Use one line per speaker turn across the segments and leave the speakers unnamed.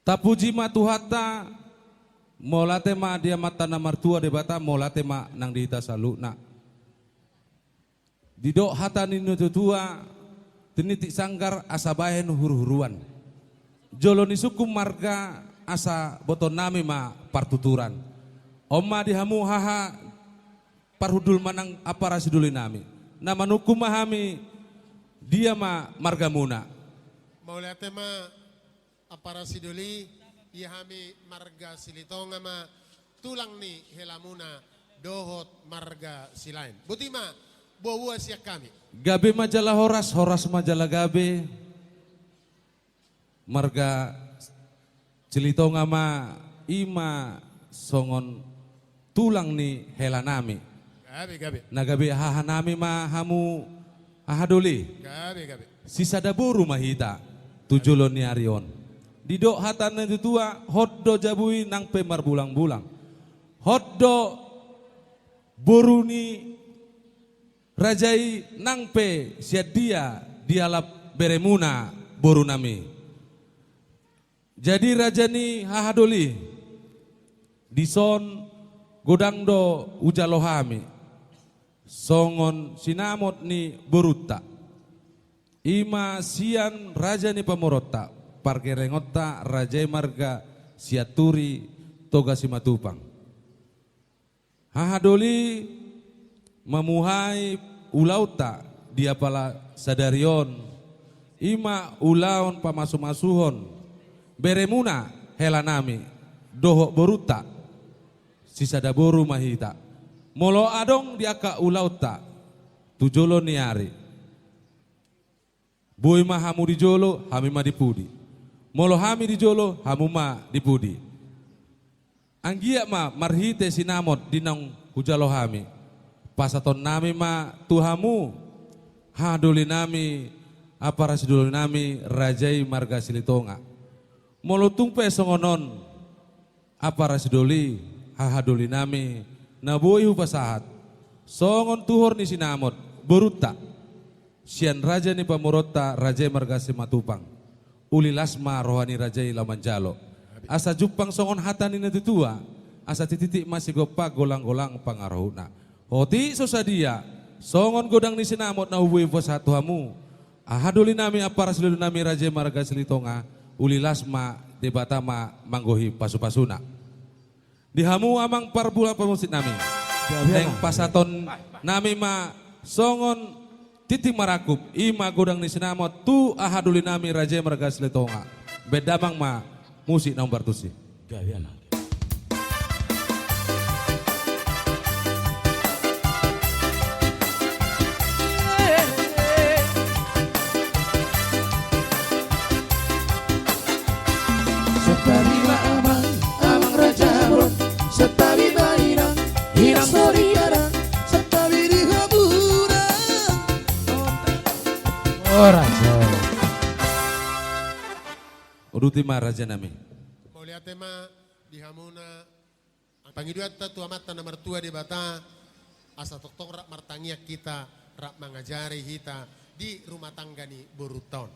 Tapuji ma tuhata molate ma dia mata na martua de bata molate ma nang dita saluna. Didok hata ninu tutua tinitik sanggar asa bahen huru-huruan. Jolo ni suku marga asa boton nami ma partuturan. Oma dihamu haha parhudul manang apara siduli nami. Nama nuku mahami dia ma marga muna.
Maulate ma apara siduli ihami marga silitonga ma tulang ni helamuna dohot marga silain. Butima bawa siak kami.
Gabe majalah horas, horas majalah gabe. Marga Cilitonga ma ima songon tulang ni helanami.
Gabe.
Nagabe hahanami ma hamu ahaduli.
Gabe.
Sisa daburu mahita tujulon ni Arion. Didok hatan na tutua hoddo jabui nang pemar bulang-bulang. Hoddo boruni rajai nang pe siadia dialap beremuna boru nami. Jadi raja ni hahadoli dison godangdo ujalohami songon sinamot ni boruta ima sian raja ni pamorota parkerengota rajai marga siaturi toga simatupang hahadoli mamuhai ulauta dia pala sadarion ima ulaon pamasu-masuhon beremuna helanami dohok boruta sisa daboru mahita molo adong diaka ulauta tujolo niari boy ma hamu dijolo hami ma dipudi molo hami dijolo hamu ma dipudi anggia ma marhite sinamot dinang hujalo hami pasaton nami ma tuhamu haduli nami apa rasiduli nami rajai marga silitonga molo tungpe songonon apa rasiduli hahaduli nami naboi hupasahat songon tuhor ni sinamot boruta sian raja ni pamorota rajai marga simatupang uli lasma rohani rajai lamanjalo asa jupang songon hatani na tutua asa tititik masih gopa golang-golang pangarahuna hoti sosadia songon godang ni sinamot na hubui satu hamu ahaduli nami apa rasiduli nami rajai marga silitonga uli lasma debatama manggohi pasu-pasuna dihamu amang parbulan pamusit nami neng pasaton nami ma songon titik marakup ima godang ni sinamot tu ahaduli nami rajai marga silitonga bedamang ma musik nomor tusi gawiana.
Setarilah amang raja bron, setawi mainan, hilang soriaran, setawi di haburan. Oh raja.
Urutima raja nami.
Maulia tema dihamuna pangiduat tu amat na mertua di bata asa tok rak martangiak kita rak mengajari kita di rumah tangga ni boruton.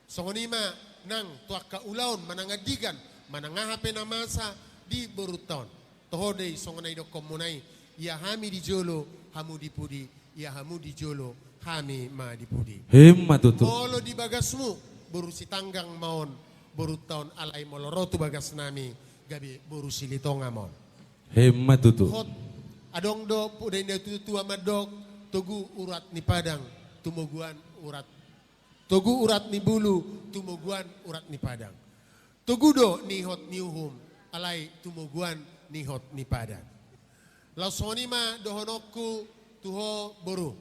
Songonima nang tuaka ulaon manangadigan manangahape na masa di boruton. Tohodei songonai do komunai ya hami di jolo hamu dipudi ya hamu di jolo hami ma dipudi.
Hemma tutu.
Molo di bagasmu borusi tanggang maon boruton alai molorotu bagas nami gabi borusi litonga maon.
Hemma tutu.
Hot adong do pudai na tutu amadok togu urat ni padang tumuguan urat togu urat ni bulu tumuguan urat ni padang togu do ni hot ni uhum alai tumuguan ni hot ni padang lausoni ma dohonokku tuho boru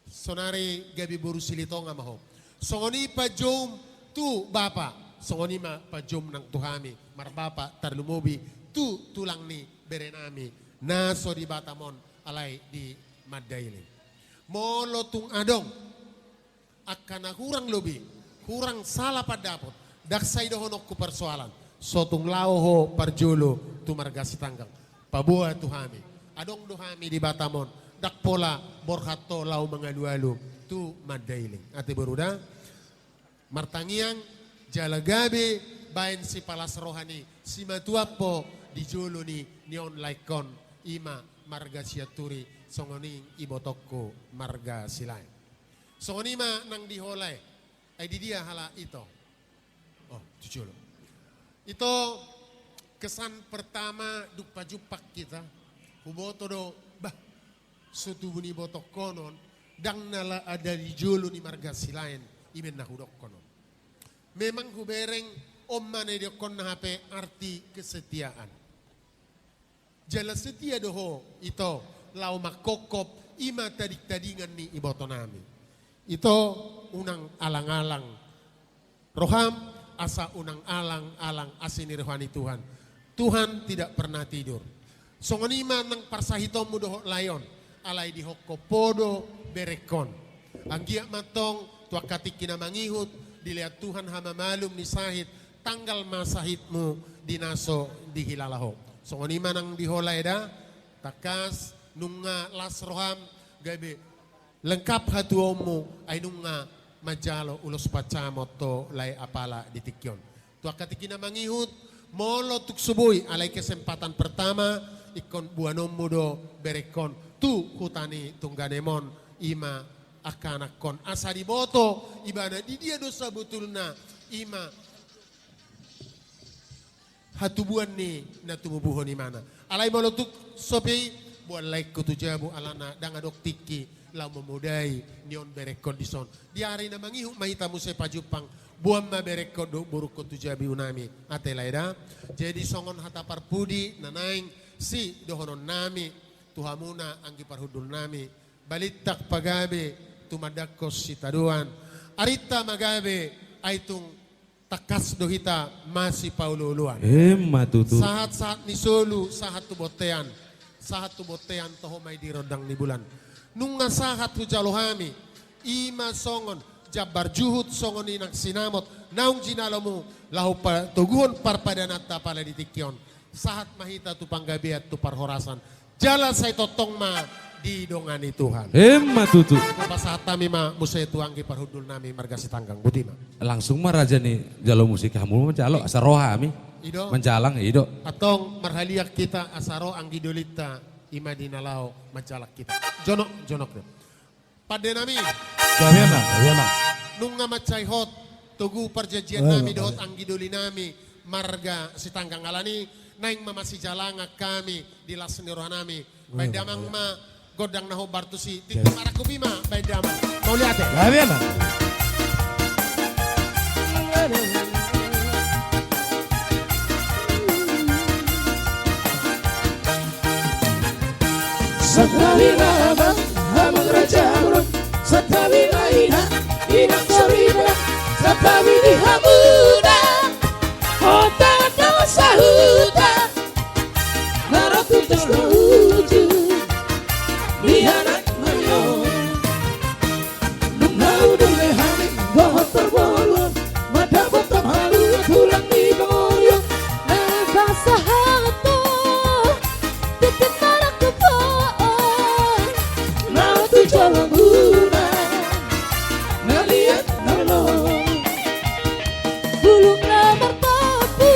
sonari gabi boru silitonga maho songoni pa jom tu bapa songoni ma pa jom nang tuhami marbapa tarlumobi tu tulang ni berenami naso di batamon alai di madaili molo tung adong akan kurang lebih kurang salah pada dapot daksai dohonok ku persoalan sotung lauho parjolo tu margasi tanggang pabuah tu hami adong do hami di batamon dak pola borhato lau mengalu-alu tu madailing ati beruda martangiang jalagabe bain si palas rohani si matuapo di jolo ni nion laikon ima marga siaturi songoning ibotokko marga silai. Songonima nang diholay ay di dia hala ito. Oh, jujur. Ito kesan pertama dupa-jupak kita. Huboto do bah sutubuni botok konon dang nala ada di jolo ni marga silain imen na hudok konon. Memang hubereng omma na kon na hape arti kesetiaan. Jala setia doho ito lau makokop ima tadik-tadingan ni iboto nami. Ito unang alang-alang. Roham asa unang alang-alang asini rohani Tuhan. Tuhan tidak pernah tidur. Songonima nang parsahito mo doho layon. Alay di hokko podo berekon. Anggiak matong tuakatik kinamangihut. Dilihat Tuhan hama malum ni sahit. Tanggal masahitmu dinaso dihilalaho. Songonima nang diholay da. Takas nunga las roham gabe. Lengkap hatuomu ay nunga majalo ulos pacamot to lay apala ditikyon. Tuakatik kinamangihut. Molo tuk subuhi alay kesempatan pertama ikon buanom mudo berekon tu hutani tungganemon ima akanakon asa diboto ibana di dia dosa betulna ima hatubuan ni na tumubuhon imana alay molo tuk sopi buan laik kutujabu alana dangadok tiki lau memudai nion berekon dison di hari na mangihu mahita muse pajupang buam ma berekon do buruk kutujabi unami atelaida jadi songon hatapar pudi nanaing si dohonon nami tuhamuna anggi parhudul nami balitak pagabe tumadakos si taduan arita magabe aitung takas dohita masih paululuan
Matutu.
saat-saat ni solu sahat tubotean toho may dirodang ni bulan nunga sahat hujalohami ima songon jabar juhut songon inang sinamot naung jinalamu lahu tuguhon parpadanata pala ditikyon sahat mahita tu panggabiat tu parhorasan jala say totong ma di dongani Tuhan
Matutu.
saat kami ma musay tuanggi parhudul nami marga sitanggang butima
Langsung mah raja nih jalo musik kamu menjalo asa rohami.
ido
Menjalang ido.
atong marhaliak kita asaro anggi dolita ima dinalao majalak kita jonok deh pada nami
Gawiana.
nunga macay hot tugu perjanjian nami dohot anggi doli nami marga sitanggang alani naing mamasi jalanga kami di lasni roh nami bay damang ma godang naho bartusi titim arakubima bay damang mau lihat ya
Gawiana. Satawi lama hamang raja burung Satawi laina inang sorina Satawi di hamuna Kota dosa huta Naratu terus uju Lihanak mayon Nungau dulehani Bohot terbolu Mada botam halu Tulang di bangoryo
Nabasa hato Titik marak kepoon
Naratu jalan guna Naliat nolong
Bulung na mertapu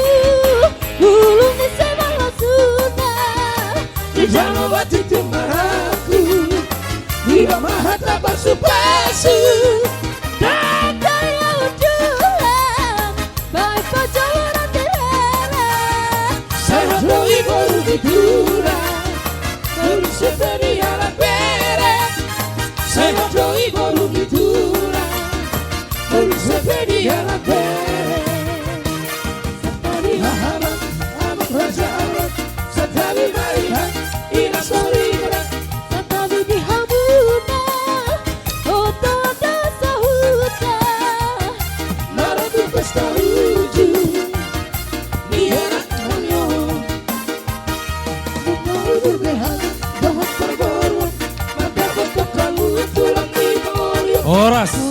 Bulung ni sebala suna
Di jalan wajib cemaraku Di mahata pasu-pasu
Dan daya ujulan Baik pacaran direla
Sehat doi baru diturang Baru seperti alat beres Sehat doi baru diturang Baru seperti alat beres Setari hahaman Amang raja alat Setari maihan Ina sorry berat
Satawi di hamuna Kota dosa huta
Naratu pesta uju Nianak manyo Nungau durbehan Dahat perborong Mada botok kalu Tulang di bangoryo
Oras.